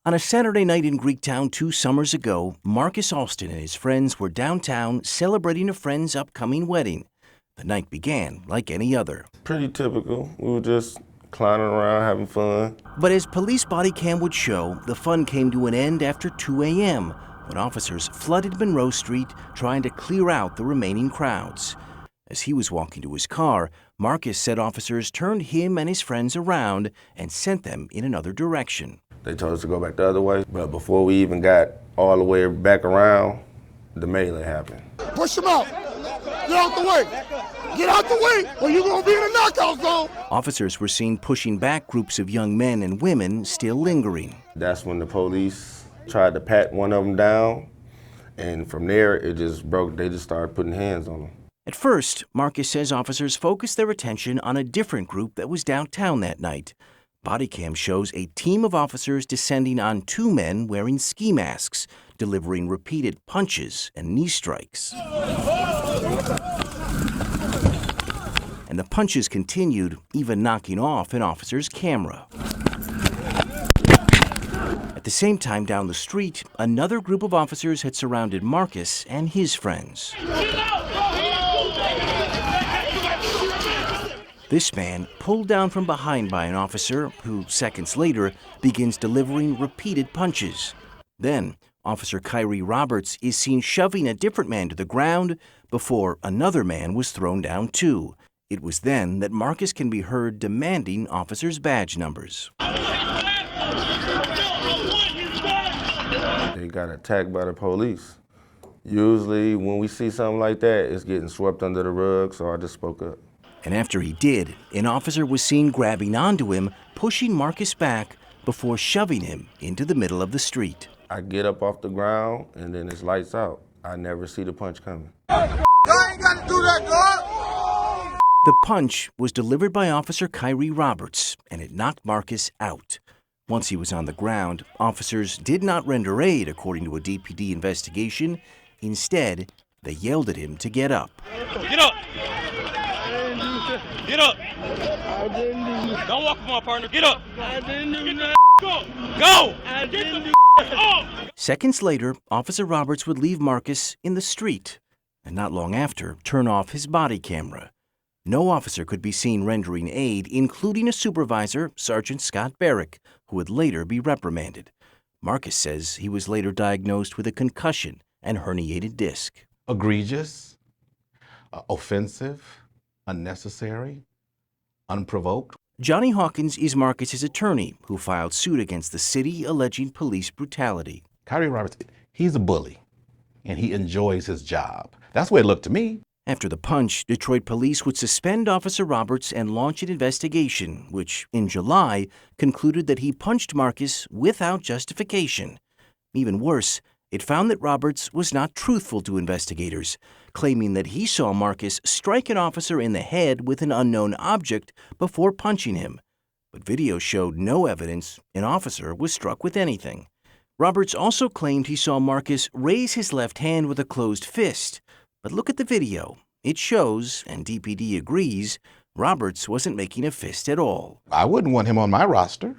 On a Saturday night in Greektown 2 summers ago, Marcus Alston and his friends were downtown celebrating a friend's upcoming wedding. The night began like any other. Pretty typical. We were just clowning around, having fun. But as police body cam would show, the fun came to an end after 2 a.m. when officers flooded Monroe Street trying to clear out the remaining crowds. As he was walking to his car, Marcus said officers turned him and his friends around and sent them in another direction. They told us to go back the other way, but before we even got all the way back around, the melee happened. Push him out. Get out the way. Get out the way, or you're going to be in a knockout zone. Officers were seen pushing back groups of young men and women still lingering. That's when the police tried to pat one of them down, and from there, it just broke. They just started putting hands on them. At first, Marcus says officers focused their attention on a different group that was downtown that night. Body cam shows a team of officers descending on 2 men wearing ski masks, delivering repeated punches and knee strikes. And the punches continued, even knocking off an officer's camera. At the same time down the street, another group of officers had surrounded Marcus and his friends. This man pulled down from behind by an officer who, seconds later, begins delivering repeated punches. Then, Officer Kairy Roberts is seen shoving a different man to the ground before another man was thrown down too. It was then that Marcus can be heard demanding officers' badge numbers. They got attacked by the police. Usually, when we see something like that, it's getting swept under the rug, so I just spoke up. And after he did, an officer was seen grabbing onto him, pushing Marcus back before shoving him into the middle of the street. I get up off the ground, and then it's lights out. I never see the punch coming. Y'all ain't got to do that, dog. The punch was delivered by Officer Kairy Roberts, and it knocked Marcus out. Once he was on the ground, officers did not render aid, according to a DPD investigation. Instead, they yelled at him to get up. Get up! Get up! Don't walk with my partner. Get up! I didn't do that. Go! Go! I didn't do that. Seconds later, Officer Roberts would leave Marcus in the street, and not long after, turn off his body camera. No officer could be seen rendering aid, including a supervisor, Sergeant Scott Barrick, who would later be reprimanded. Marcus says he was later diagnosed with a concussion and herniated disc. Egregious, offensive, unnecessary, unprovoked. Johnny Hawkins is Marcus's attorney, who filed suit against the city alleging police brutality. Kairy Roberts, he's a bully, and he enjoys his job. That's the way it looked to me. After the punch, Detroit police would suspend Officer Roberts and launch an investigation, which, in July, concluded that he punched Marcus without justification. Even worse, it found that Roberts was not truthful to investigators, claiming that he saw Marcus strike an officer in the head with an unknown object before punching him. But video showed no evidence an officer was struck with anything. Roberts also claimed he saw Marcus raise his left hand with a closed fist. But look at the video. It shows, and DPD agrees, Roberts wasn't making a fist at all. I wouldn't want him on my roster.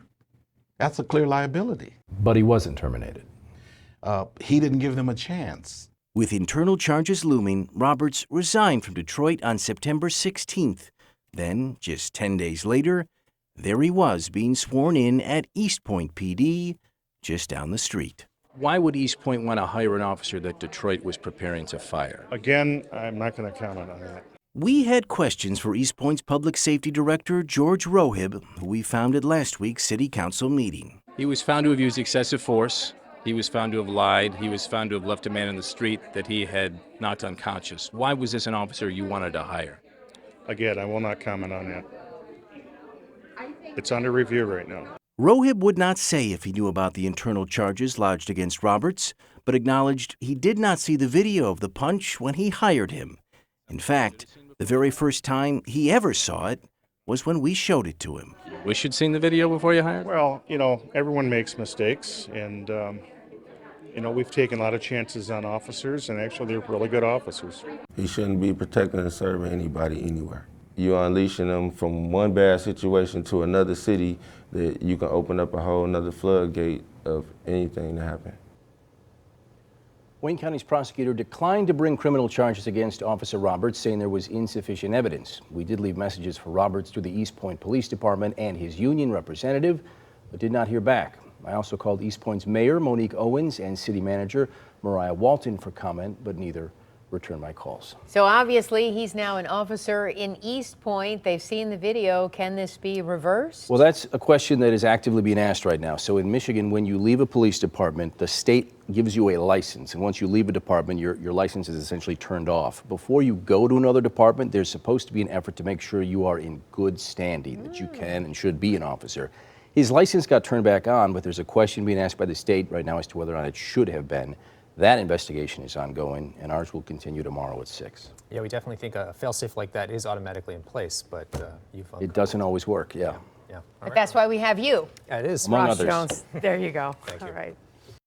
That's a clear liability. But he wasn't terminated. He didn't give them a chance. With internal charges looming, Roberts resigned from Detroit on September 16th. Then, just 10 days later, there he was being sworn in at Eastpointe PD, just down the street. Why would Eastpointe want to hire an officer that Detroit was preparing to fire? Again, I'm not going to comment on that. We had questions for Eastpointe's Public Safety Director, George Rohib, who we found at last week's City Council meeting. He was found to have used excessive force. He was found to have lied. He was found to have left a man in the street that he had knocked unconscious. Why was this an officer you wanted to hire? Again, I will not comment on that. It's under review right now. Rohib would not say if he knew about the internal charges lodged against Roberts, but acknowledged he did not see the video of the punch when he hired him. In fact, the very first time he ever saw it was when we showed it to him. Wish you'd seen the video before you hired? Well, everyone makes mistakes, and we've taken a lot of chances on officers, and actually they're really good officers. He shouldn't be protecting and serving anybody anywhere. You're unleashing them from one bad situation to another city that you can open up a whole nother floodgate of anything to happen. Wayne County's prosecutor declined to bring criminal charges against Officer Roberts, saying there was insufficient evidence. We did leave messages for Roberts to the Eastpointe Police Department and his union representative, but did not hear back. I also called Eastpointe's mayor, Monique Owens, and city manager, Mariah Walton, for comment, but neither returned my calls. So obviously he's now an officer in Eastpointe. They've seen the video. Can this be reversed? Well, that's a question that is actively being asked right now. So in Michigan, when you leave a police department, the state gives you a license. And once you leave a department, your license is essentially turned off. Before you go to another department, there's supposed to be an effort to make sure you are in good standing, that you can and should be an officer. His license got turned back on, but there's a question being asked by the state right now as to whether or not it should have been. That investigation is ongoing, and ours will continue tomorrow at 6. Yeah, we definitely think a fail-safe like that is automatically in place, but you've... It doesn't always work, yeah. Yeah. But that's why we have you. Yeah, it is. Among Ross others. Jones. There you go. Thank you. All right.